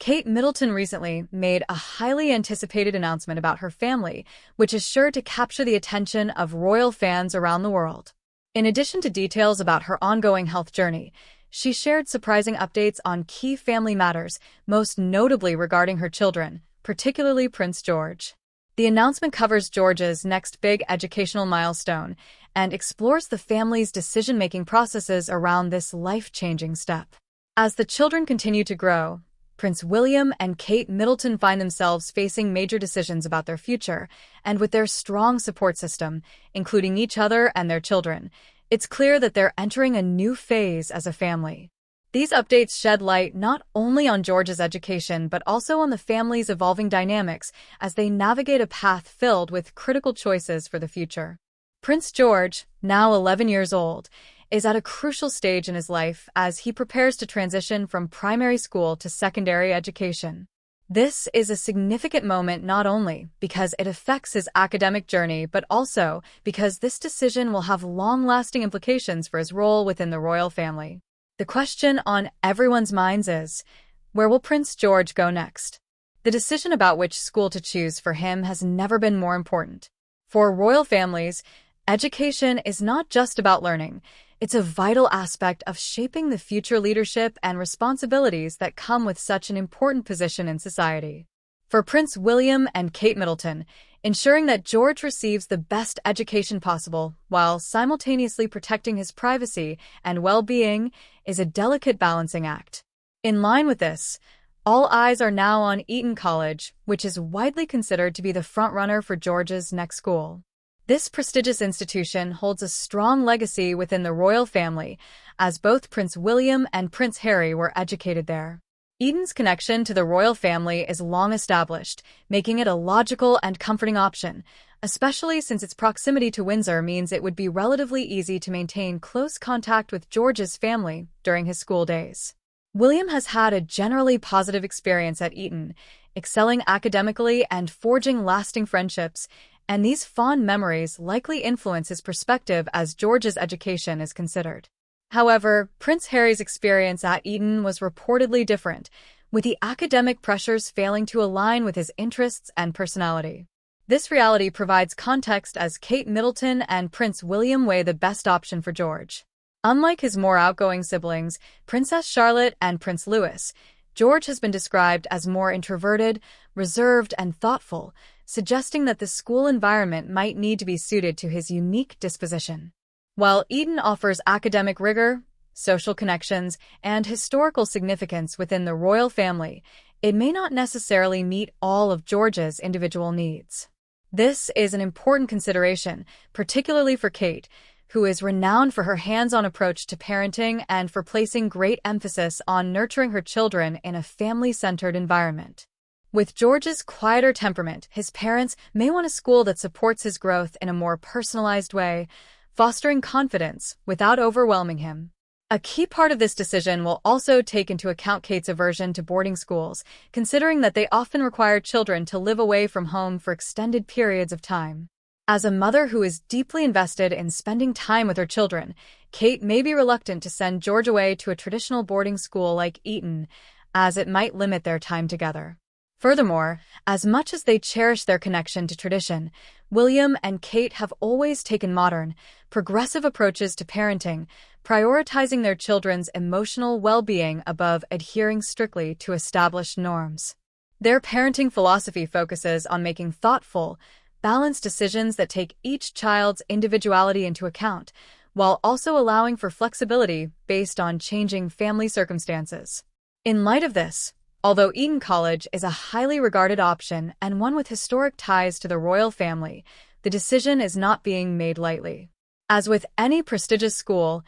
Kate Middleton recently made a highly anticipated announcement about her family, which is sure to capture the attention of royal fans around the world. In addition to details about her ongoing health journey, she shared surprising updates on key family matters, most notably regarding her children, particularly Prince George. The announcement covers George's next big educational milestone and explores the family's decision-making processes around this life-changing step. As the children continue to grow, Prince William and Kate Middleton find themselves facing major decisions about their future, and with their strong support system, including each other and their children, it's clear that they're entering a new phase as a family. These updates shed light not only on George's education but also on the family's evolving dynamics as they navigate a path filled with critical choices for the future. Prince George, now 11 years old, is at a crucial stage in his life as he prepares to transition from primary school to secondary education. This is a significant moment not only because it affects his academic journey but also because this decision will have long-lasting implications for his role within the royal family. The question on everyone's minds is, where will Prince George go next? The decision about which school to choose for him has never been more important. For royal families, education is not just about learning. It's a vital aspect of shaping the future leadership and responsibilities that come with such an important position in society. For Prince William and Kate Middleton, ensuring that George receives the best education possible while simultaneously protecting his privacy and well-being is a delicate balancing act. In line with this, all eyes are now on Eton College, which is widely considered to be the frontrunner for George's next school. This prestigious institution holds a strong legacy within the royal family, as both Prince William and Prince Harry were educated there. Eton's connection to the royal family is long established, making it a logical and comforting option, especially since its proximity to Windsor means it would be relatively easy to maintain close contact with George's family during his school days. William has had a generally positive experience at Eton, excelling academically and forging lasting friendships, and these fond memories likely influence his perspective as George's education is considered. However, Prince Harry's experience at Eton was reportedly different, with the academic pressures failing to align with his interests and personality. This reality provides context as Kate Middleton and Prince William weigh the best option for George. Unlike his more outgoing siblings, Princess Charlotte and Prince Louis, George has been described as more introverted, reserved, and thoughtful, suggesting that the school environment might need to be suited to his unique disposition. While Eton offers academic rigor, social connections, and historical significance within the royal family, it may not necessarily meet all of George's individual needs. This is an important consideration, particularly for Kate, who is renowned for her hands-on approach to parenting and for placing great emphasis on nurturing her children in a family-centered environment. With George's quieter temperament, his parents may want a school that supports his growth in a more personalized way, fostering confidence without overwhelming him. A key part of this decision will also take into account Kate's aversion to boarding schools, considering that they often require children to live away from home for extended periods of time. As a mother who is deeply invested in spending time with her children, Kate may be reluctant to send George away to a traditional boarding school like Eton, as it might limit their time together. Furthermore, as much as they cherish their connection to tradition, William and Kate have always taken modern, progressive approaches to parenting, prioritizing their children's emotional well-being above adhering strictly to established norms. Their parenting philosophy focuses on making thoughtful, balanced decisions that take each child's individuality into account, while also allowing for flexibility based on changing family circumstances. In light of this, although Eton College is a highly regarded option and one with historic ties to the royal family, the decision is not being made lightly. As with any prestigious school,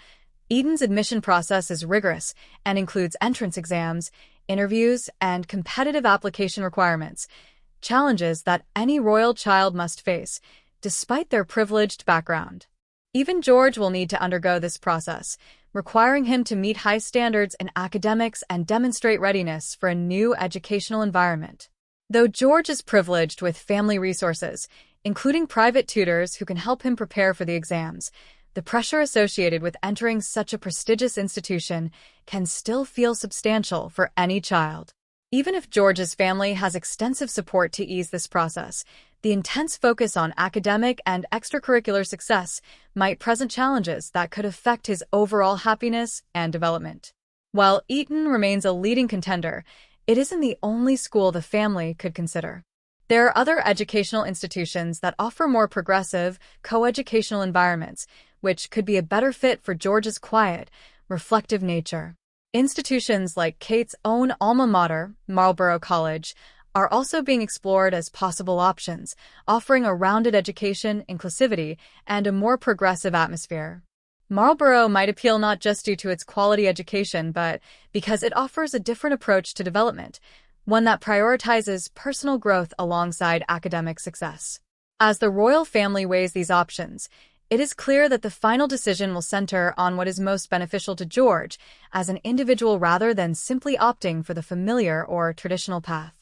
Eton's admission process is rigorous and includes entrance exams, interviews, and competitive application requirements, challenges that any royal child must face, despite their privileged background. Even George will need to undergo this process, requiring him to meet high standards in academics and demonstrate readiness for a new educational environment. Though George is privileged with family resources, including private tutors who can help him prepare for the exams, the pressure associated with entering such a prestigious institution can still feel substantial for any child. Even if George's family has extensive support to ease this process, the intense focus on academic and extracurricular success might present challenges that could affect his overall happiness and development. While Eton remains a leading contender, it isn't the only school the family could consider. There are other educational institutions that offer more progressive, coeducational environments, which could be a better fit for George's quiet, reflective nature. Institutions like Kate's own alma mater, Marlborough College, are also being explored as possible options, offering a rounded education, inclusivity, and a more progressive atmosphere. Marlborough might appeal not just due to its quality education, but because it offers a different approach to development, one that prioritizes personal growth alongside academic success. As the royal family weighs these options, it is clear that the final decision will center on what is most beneficial to George as an individual rather than simply opting for the familiar or traditional path.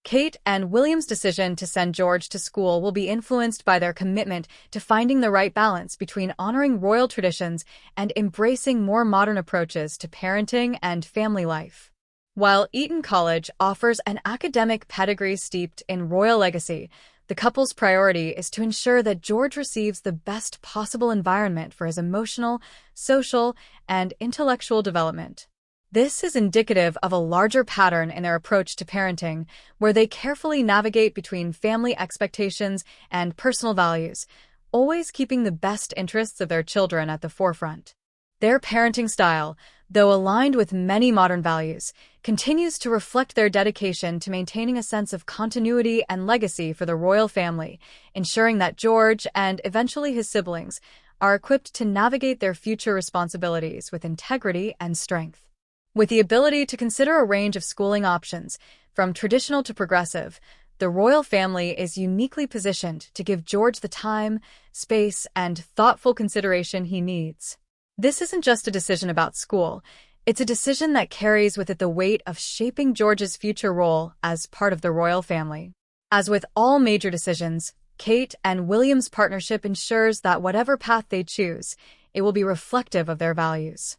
Kate and William's decision to send George to school will be influenced by their commitment to finding the right balance between honoring royal traditions and embracing more modern approaches to parenting and family life. While Eton College offers an academic pedigree steeped in royal legacy, the couple's priority is to ensure that George receives the best possible environment for his emotional, social, and intellectual development. This is indicative of a larger pattern in their approach to parenting, where they carefully navigate between family expectations and personal values, always keeping the best interests of their children at the forefront. Their parenting style, though aligned with many modern values, continues to reflect their dedication to maintaining a sense of continuity and legacy for the royal family, ensuring that George and eventually his siblings are equipped to navigate their future responsibilities with integrity and strength. With the ability to consider a range of schooling options, from traditional to progressive, the royal family is uniquely positioned to give George the time, space, and thoughtful consideration he needs. This isn't just a decision about school, it's a decision that carries with it the weight of shaping George's future role as part of the royal family. As with all major decisions, Kate and William's partnership ensures that whatever path they choose, it will be reflective of their values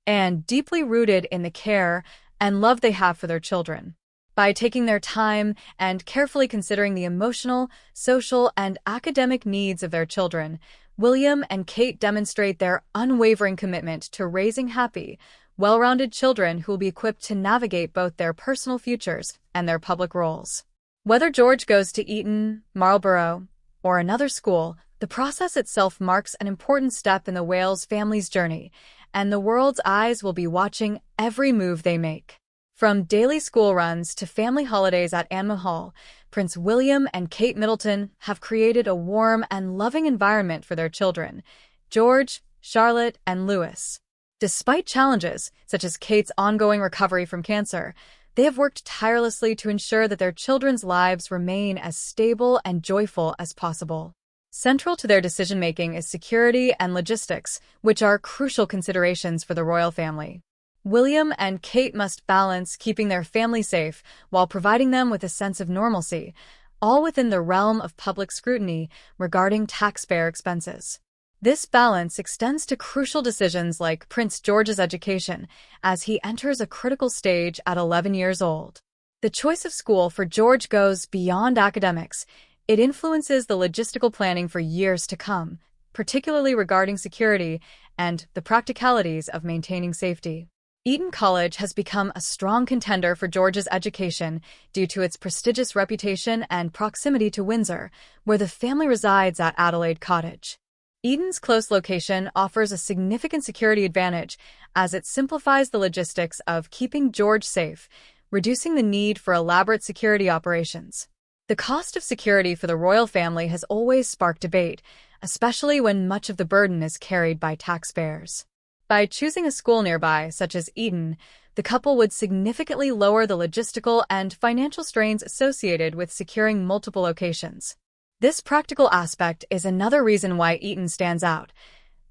and deeply rooted in the care and love they have for their children. By taking their time and carefully considering the emotional, social, and academic needs of their children, William and Kate demonstrate their unwavering commitment to raising happy, well-rounded children who will be equipped to navigate both their personal futures and their public roles. Whether George goes to Eton, Marlborough, or another school, the process itself marks an important step in the Wales family's journey, and the world's eyes will be watching every move they make. From daily school runs to family holidays at Anne Hall, Prince William and Kate Middleton have created a warm and loving environment for their children, George, Charlotte, and Louis. Despite challenges, such as Kate's ongoing recovery from cancer, they have worked tirelessly to ensure that their children's lives remain as stable and joyful as possible. Central to their decision-making is security and logistics, which are crucial considerations for the royal family. William and Kate must balance keeping their family safe while providing them with a sense of normalcy, all within the realm of public scrutiny regarding taxpayer expenses. This balance extends to crucial decisions like Prince George's education, as he enters a critical stage at 11 years old. The choice of school for George goes beyond academics. It influences the logistical planning for years to come, particularly regarding security and the practicalities of maintaining safety. Eton College has become a strong contender for George's education due to its prestigious reputation and proximity to Windsor, where the family resides at Adelaide Cottage. Eton's close location offers a significant security advantage as it simplifies the logistics of keeping George safe, reducing the need for elaborate security operations. The cost of security for the royal family has always sparked debate, especially when much of the burden is carried by taxpayers. By choosing a school nearby, such as Eton, the couple would significantly lower the logistical and financial strains associated with securing multiple locations. This practical aspect is another reason why Eton stands out.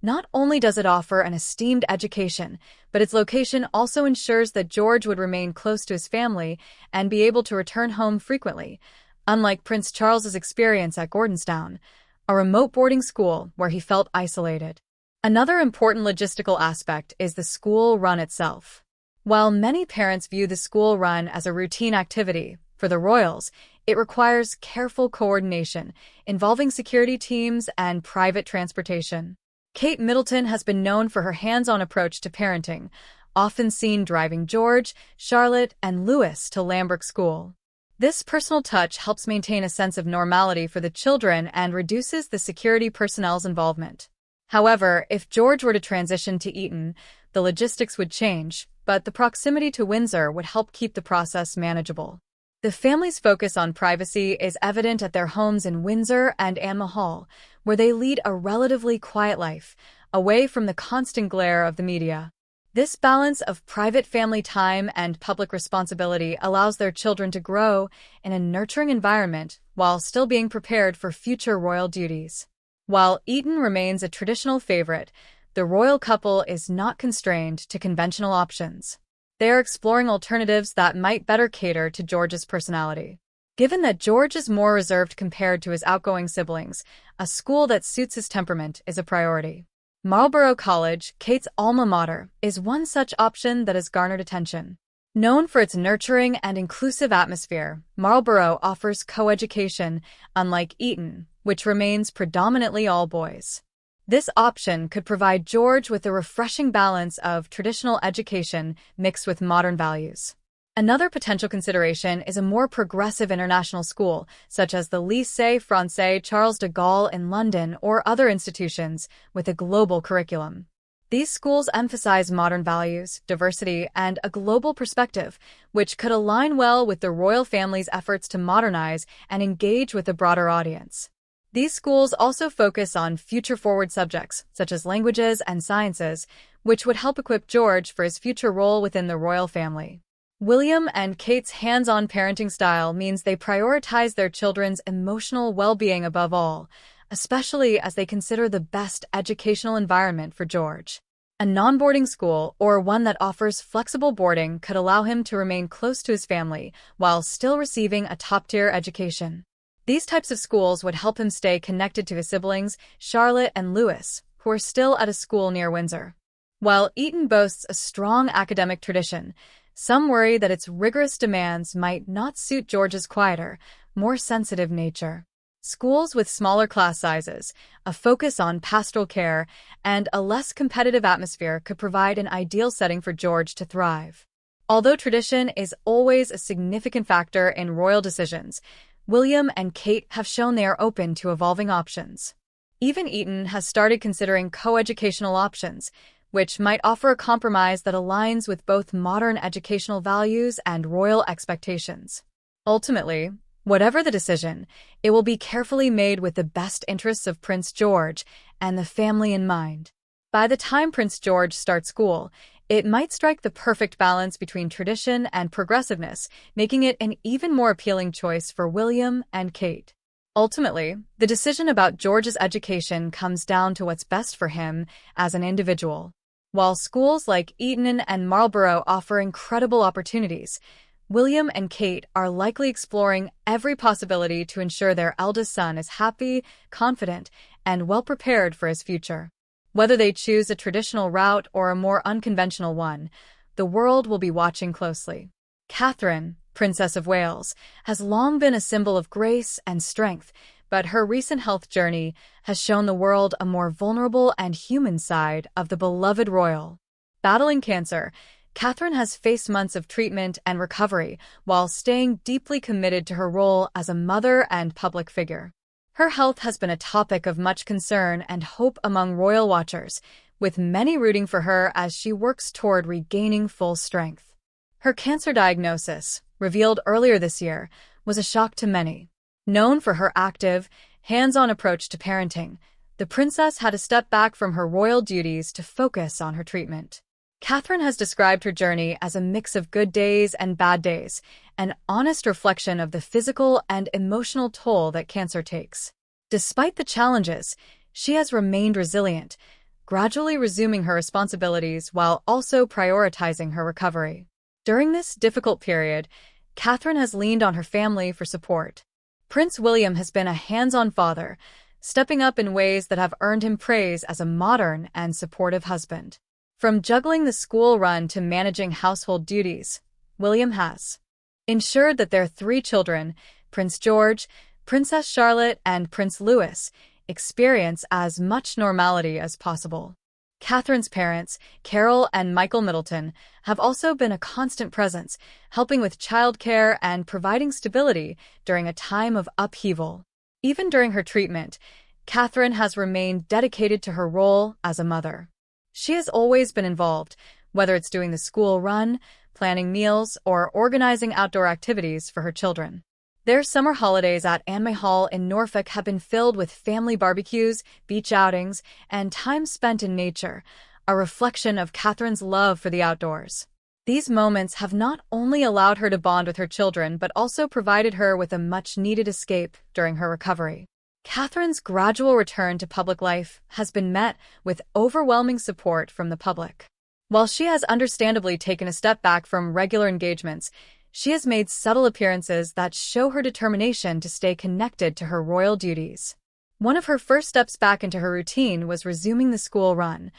Not only does it offer an esteemed education, but its location also ensures that George would remain close to his family and be able to return home frequently, unlike Prince Charles's experience at Gordonstoun, a remote boarding school where he felt isolated. Another important logistical aspect is the school run itself. While many parents view the school run as a routine activity, for the royals, it requires careful coordination, involving security teams and private transportation. Kate Middleton has been known for her hands-on approach to parenting, often seen driving George, Charlotte, and Louis to Lambert School. This personal touch helps maintain a sense of normality for the children and reduces the security personnel's involvement. However, if George were to transition to Eton, the logistics would change, but the proximity to Windsor would help keep the process manageable. The family's focus on privacy is evident at their homes in Windsor and Anne Hall, where they lead a relatively quiet life, away from the constant glare of the media. This balance of private family time and public responsibility allows their children to grow in a nurturing environment while still being prepared for future royal duties. While Eton remains a traditional favorite, the royal couple is not constrained to conventional options. They are exploring alternatives that might better cater to George's personality. Given that George is more reserved compared to his outgoing siblings, a school that suits his temperament is a priority. Marlborough College, Kate's alma mater, is one such option that has garnered attention. Known for its nurturing and inclusive atmosphere, Marlborough offers co-education, unlike Eton, which remains predominantly all boys. This option could provide George with a refreshing balance of traditional education mixed with modern values. Another potential consideration is a more progressive international school, such as the Lycée Français Charles de Gaulle in London or other institutions with a global curriculum. These schools emphasize modern values, diversity, and a global perspective, which could align well with the royal family's efforts to modernize and engage with a broader audience. These schools also focus on future-forward subjects, such as languages and sciences, which would help equip George for his future role within the royal family. William and Kate's hands-on parenting style means they prioritize their children's emotional well-being above all, especially as they consider the best educational environment for George. A non-boarding school, or one that offers flexible boarding, could allow him to remain close to his family while still receiving a top-tier education. These types of schools would help him stay connected to his siblings, Charlotte and Louis, who are still at a school near Windsor. While Eton boasts a strong academic tradition, some worry that its rigorous demands might not suit George's quieter, more sensitive nature. Schools with smaller class sizes, a focus on pastoral care, and a less competitive atmosphere could provide an ideal setting for George to thrive. Although tradition is always a significant factor in royal decisions, William and Kate have shown they are open to evolving options. Even Eton has started considering co-educational options, which might offer a compromise that aligns with both modern educational values and royal expectations. Ultimately, whatever the decision, it will be carefully made with the best interests of Prince George and the family in mind. By the time Prince George starts school, it might strike the perfect balance between tradition and progressiveness, making it an even more appealing choice for William and Kate. Ultimately, the decision about George's education comes down to what's best for him as an individual. While schools like Eton and Marlborough offer incredible opportunities, William and Kate are likely exploring every possibility to ensure their eldest son is happy, confident, and well-prepared for his future. Whether they choose a traditional route or a more unconventional one, the world will be watching closely. Catherine, Princess of Wales, has long been a symbol of grace and strength, but her recent health journey has shown the world a more vulnerable and human side of the beloved royal. Battling cancer, Catherine has faced months of treatment and recovery while staying deeply committed to her role as a mother and public figure. Her health has been a topic of much concern and hope among royal watchers, with many rooting for her as she works toward regaining full strength. Her cancer diagnosis, revealed earlier this year, was a shock to many. Known for her active, hands-on approach to parenting, the princess had to step back from her royal duties to focus on her treatment. Catherine has described her journey as a mix of good days and bad days, an honest reflection of the physical and emotional toll that cancer takes. Despite the challenges, she has remained resilient, gradually resuming her responsibilities while also prioritizing her recovery. During this difficult period, Catherine has leaned on her family for support. Prince William has been a hands-on father, stepping up in ways that have earned him praise as a modern and supportive husband. From juggling the school run to managing household duties, William has ensured that their three children, Prince George, Princess Charlotte, and Prince Louis, experience as much normality as possible. Catherine's parents, Carol and Michael Middleton, have also been a constant presence, helping with childcare and providing stability during a time of upheaval. Even during her treatment, Catherine has remained dedicated to her role as a mother. She has always been involved, whether it's doing the school run, planning meals, or organizing outdoor activities for her children. Their summer holidays at Anne Hall in Norfolk have been filled with family barbecues, beach outings, and time spent in nature, a reflection of Catherine's love for the outdoors. These moments have not only allowed her to bond with her children but also provided her with a much-needed escape during her recovery. Catherine's gradual return to public life has been met with overwhelming support from the public. While she has understandably taken a step back from regular engagements, she has made subtle appearances that show her determination to stay connected to her royal duties. One of her first steps back into her routine was resuming the school run,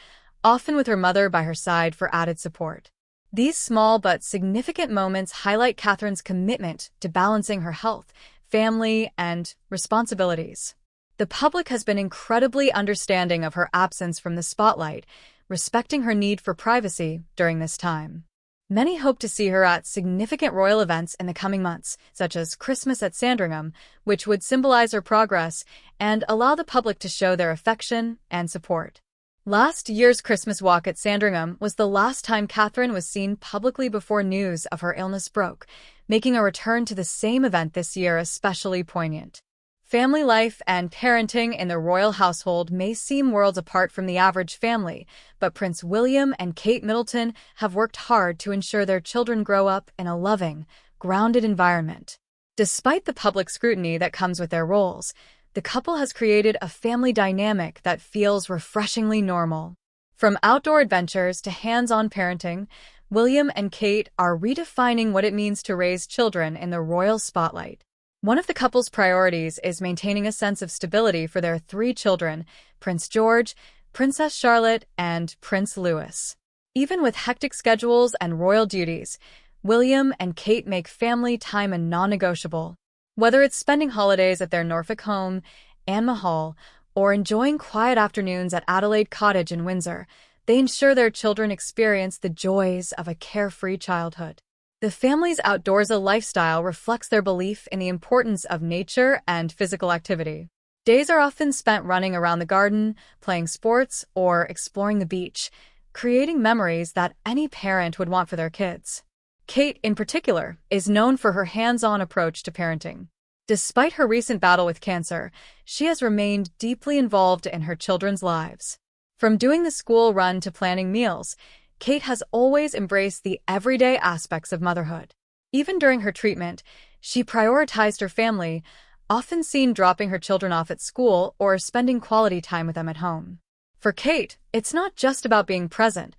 often with her mother by her side for added support. These small but significant moments highlight Catherine's commitment to balancing her health, family, and responsibilities. The public has been incredibly understanding of her absence from the spotlight, respecting her need for privacy during this time. Many hope to see her at significant royal events in the coming months, such as Christmas at Sandringham, which would symbolize her progress and allow the public to show their affection and support. Last year's Christmas walk at Sandringham was the last time Catherine was seen publicly before news of her illness broke, making a return to the same event this year especially poignant. Family life and parenting in the royal household may seem worlds apart from the average family, but Prince William and Kate Middleton have worked hard to ensure their children grow up in a loving, grounded environment. Despite the public scrutiny that comes with their roles, the couple has created a family dynamic that feels refreshingly normal. From outdoor adventures to hands-on parenting, William and Kate are redefining what it means to raise children in the royal spotlight. One of the couple's priorities is maintaining a sense of stability for their three children, Prince George, Princess Charlotte, and Prince Louis. Even with hectic schedules and royal duties, William and Kate make family time a non-negotiable. Whether it's spending holidays at their Norfolk home, Anne Hall, or enjoying quiet afternoons at Adelaide Cottage in Windsor, they ensure their children experience the joys of a carefree childhood. The family's outdoorsy lifestyle reflects their belief in the importance of nature and physical activity. Days are often spent running around the garden, playing sports, or exploring the beach, creating memories that any parent would want for their kids. Kate, in particular, is known for her hands-on approach to parenting. Despite her recent battle with cancer, she has remained deeply involved in her children's lives. From doing the school run to planning meals, Kate has always embraced the everyday aspects of motherhood. Even during her treatment, she prioritized her family, often seen dropping her children off at school or spending quality time with them at home. For Kate, it's not just about being present,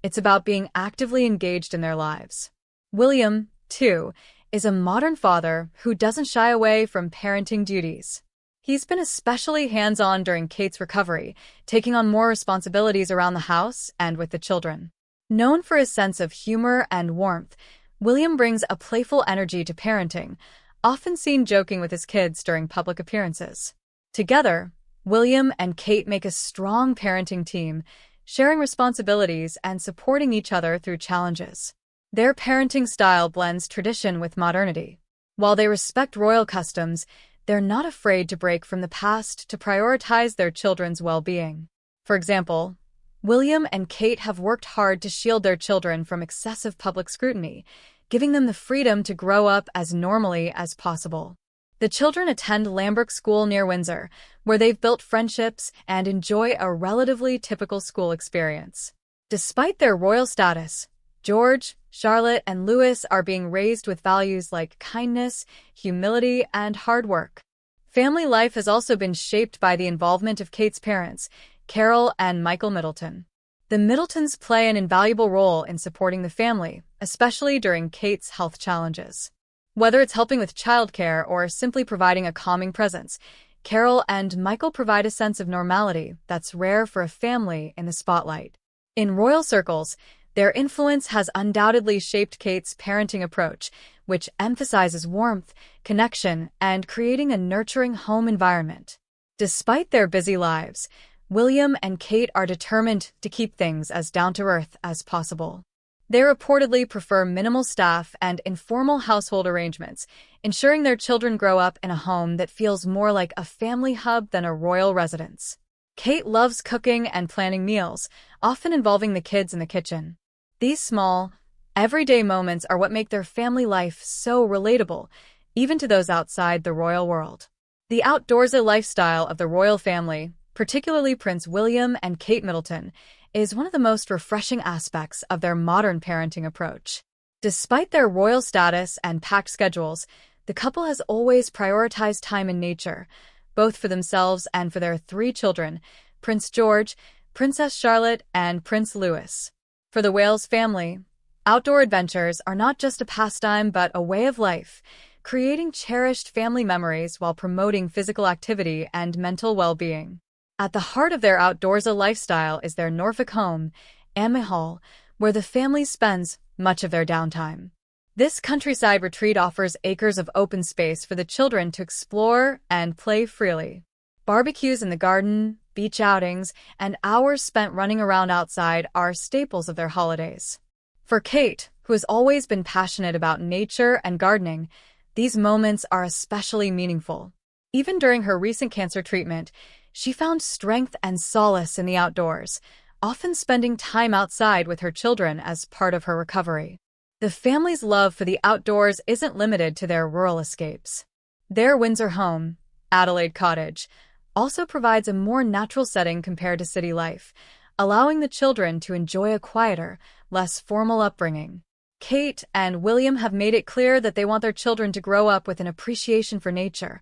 it's about being actively engaged in their lives. William, too, is a modern father who doesn't shy away from parenting duties. He's been especially hands-on during Kate's recovery, taking on more responsibilities around the house and with the children. Known for his sense of humor and warmth, William brings a playful energy to parenting, often seen joking with his kids during public appearances. Together, William and Kate make a strong parenting team, sharing responsibilities and supporting each other through challenges. Their parenting style blends tradition with modernity. While they respect royal customs, they're not afraid to break from the past to prioritize their children's well-being. For example, William and Kate have worked hard to shield their children from excessive public scrutiny, giving them the freedom to grow up as normally as possible. The children attend Lambrook School near Windsor, where they've built friendships and enjoy a relatively typical school experience. Despite their royal status, George, Charlotte, and Louis are being raised with values like kindness, humility, and hard work. Family life has also been shaped by the involvement of Kate's parents, Carol and Michael Middleton. The Middletons play an invaluable role in supporting the family, especially during Kate's health challenges. Whether it's helping with childcare or simply providing a calming presence, Carol and Michael provide a sense of normality that's rare for a family in the spotlight. In royal circles, their influence has undoubtedly shaped Kate's parenting approach, which emphasizes warmth, connection, and creating a nurturing home environment. Despite their busy lives, William and Kate are determined to keep things as down-to-earth as possible. They reportedly prefer minimal staff and informal household arrangements, ensuring their children grow up in a home that feels more like a family hub than a royal residence. Kate loves cooking and planning meals, often involving the kids in the kitchen. These small, everyday moments are what make their family life so relatable, even to those outside the royal world. The outdoorsy lifestyle of the royal family, particularly Prince William and Kate Middleton, is one of the most refreshing aspects of their modern parenting approach. Despite their royal status and packed schedules, the couple has always prioritized time in nature, both for themselves and for their 3 children, Prince George, Princess Charlotte, and Prince Louis. For the Wales family, outdoor adventures are not just a pastime but a way of life, creating cherished family memories while promoting physical activity and mental well-being. At the heart of their outdoorsy lifestyle is their Norfolk home, Anne Hall, where the family spends much of their downtime. This countryside retreat offers acres of open space for the children to explore and play freely. Barbecues in the garden, beach outings, and hours spent running around outside are staples of their holidays. For Kate, who has always been passionate about nature and gardening, these moments are especially meaningful. Even during her recent cancer treatment, she found strength and solace in the outdoors, often spending time outside with her children as part of her recovery. The family's love for the outdoors isn't limited to their rural escapes. Their Windsor home, Adelaide Cottage, also provides a more natural setting compared to city life, allowing the children to enjoy a quieter, less formal upbringing. Kate and William have made it clear that they want their children to grow up with an appreciation for nature,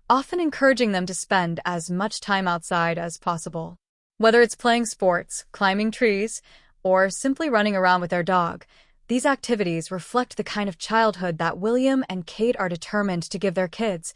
often encouraging them to spend as much time outside as possible. Whether it's playing sports, climbing trees, or simply running around with their dog, these activities reflect the kind of childhood that William and Kate are determined to give their kids,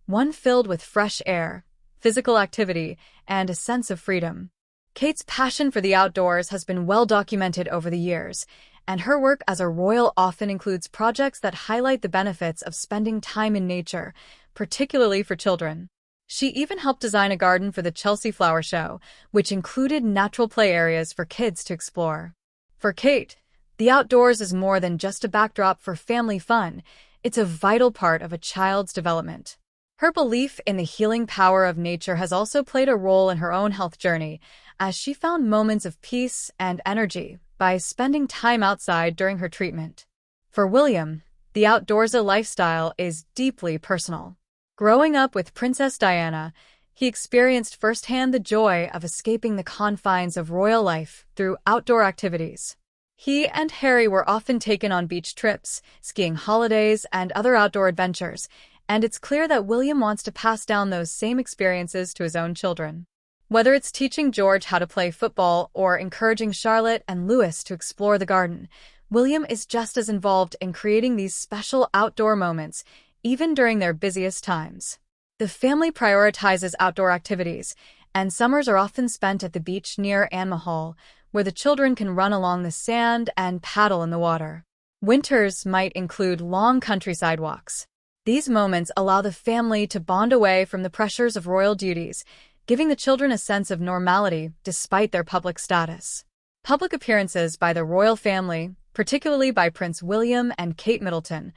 one filled with fresh air, physical activity, and a sense of freedom. Kate's passion for the outdoors has been well documented over the years, and her work as a royal often includes projects that highlight the benefits of spending time in nature, particularly for children. She even helped design a garden for the Chelsea Flower Show, which included natural play areas for kids to explore. For Kate, the outdoors is more than just a backdrop for family fun. It's a vital part of a child's development. Her belief in the healing power of nature has also played a role in her own health journey, as she found moments of peace and energy by spending time outside during her treatment. For William, the outdoorsy lifestyle is deeply personal. Growing up with Princess Diana, he experienced firsthand the joy of escaping the confines of royal life through outdoor activities. He and Harry were often taken on beach trips, skiing holidays, and other outdoor adventures, and it's clear that William wants to pass down those same experiences to his own children. Whether it's teaching George how to play football or encouraging Charlotte and Louis to explore the garden, William is just as involved in creating these special outdoor moments, even during their busiest times. The family prioritizes outdoor activities, and summers are often spent at the beach near Anne Hall, where the children can run along the sand and paddle in the water. Winters might include long countryside walks. These moments allow the family to bond away from the pressures of royal duties, giving the children a sense of normality despite their public status. Public appearances by the royal family, particularly by Prince William and Kate Middleton,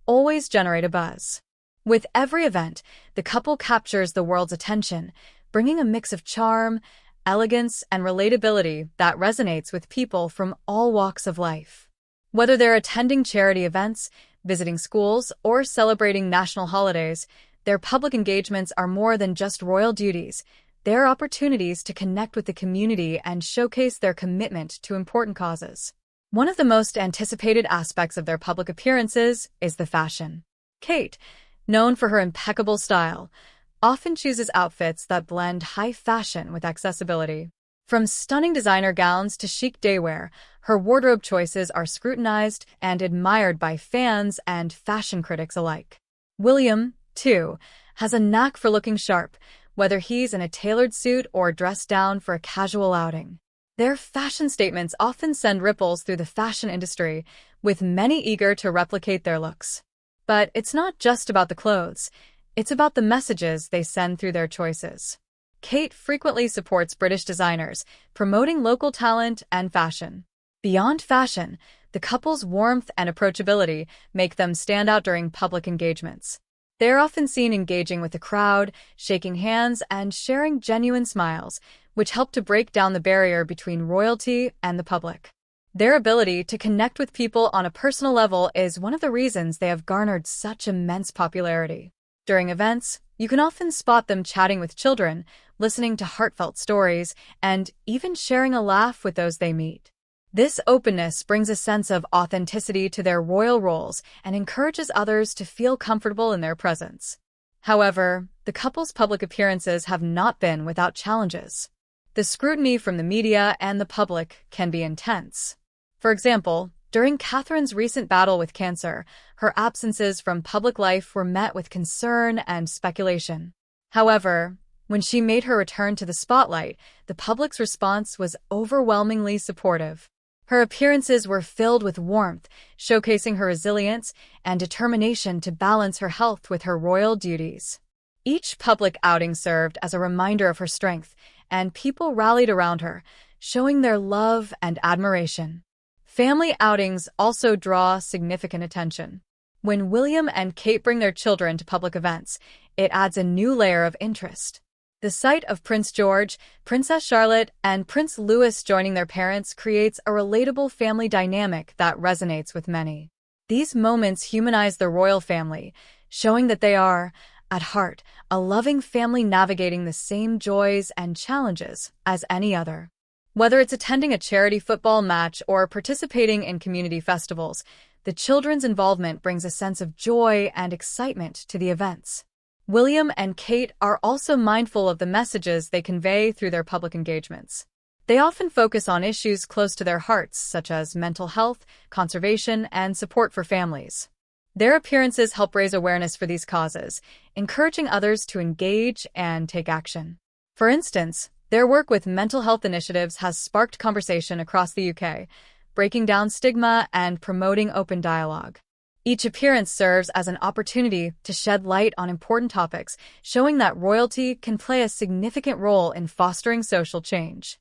always generate a buzz. With every event, the couple captures the world's attention, bringing a mix of charm, elegance, and relatability that resonates with people from all walks of life. Whether they're attending charity events, visiting schools, or celebrating national holidays, their public engagements are more than just royal duties. They're opportunities to connect with the community and showcase their commitment to important causes. One of the most anticipated aspects of their public appearances is the fashion. Kate, known for her impeccable style, often chooses outfits that blend high fashion with accessibility. From stunning designer gowns to chic daywear, her wardrobe choices are scrutinized and admired by fans and fashion critics alike. William, too, has a knack for looking sharp, whether he's in a tailored suit or dressed down for a casual outing. Their fashion statements often send ripples through the fashion industry, with many eager to replicate their looks. But it's not just about the clothes, it's about the messages they send through their choices. Kate frequently supports British designers, promoting local talent and fashion. Beyond fashion, the couple's warmth and approachability make them stand out during public engagements. They are often seen engaging with the crowd, shaking hands, and sharing genuine smiles, which help to break down the barrier between royalty and the public. Their ability to connect with people on a personal level is one of the reasons they have garnered such immense popularity. During events, you can often spot them chatting with children, listening to heartfelt stories, and even sharing a laugh with those they meet. This openness brings a sense of authenticity to their royal roles and encourages others to feel comfortable in their presence. However, the couple's public appearances have not been without challenges. The scrutiny from the media and the public can be intense. For example, during Catherine's recent battle with cancer, her absences from public life were met with concern and speculation. However, when she made her return to the spotlight, the public's response was overwhelmingly supportive. Her appearances were filled with warmth, showcasing her resilience and determination to balance her health with her royal duties. Each public outing served as a reminder of her strength, and people rallied around her, showing their love and admiration. Family outings also draw significant attention. When William and Kate bring their children to public events, it adds a new layer of interest. The sight of Prince George, Princess Charlotte, and Prince Louis joining their parents creates a relatable family dynamic that resonates with many. These moments humanize the royal family, showing that they are, at heart, a loving family navigating the same joys and challenges as any other. Whether it's attending a charity football match or participating in community festivals, the children's involvement brings a sense of joy and excitement to the events. William and Kate are also mindful of the messages they convey through their public engagements. They often focus on issues close to their hearts, such as mental health, conservation, and support for families. Their appearances help raise awareness for these causes, encouraging others to engage and take action. For instance, their work with mental health initiatives has sparked conversation across the UK, breaking down stigma and promoting open dialogue. Each appearance serves as an opportunity to shed light on important topics, showing that royalty can play a significant role in fostering social change.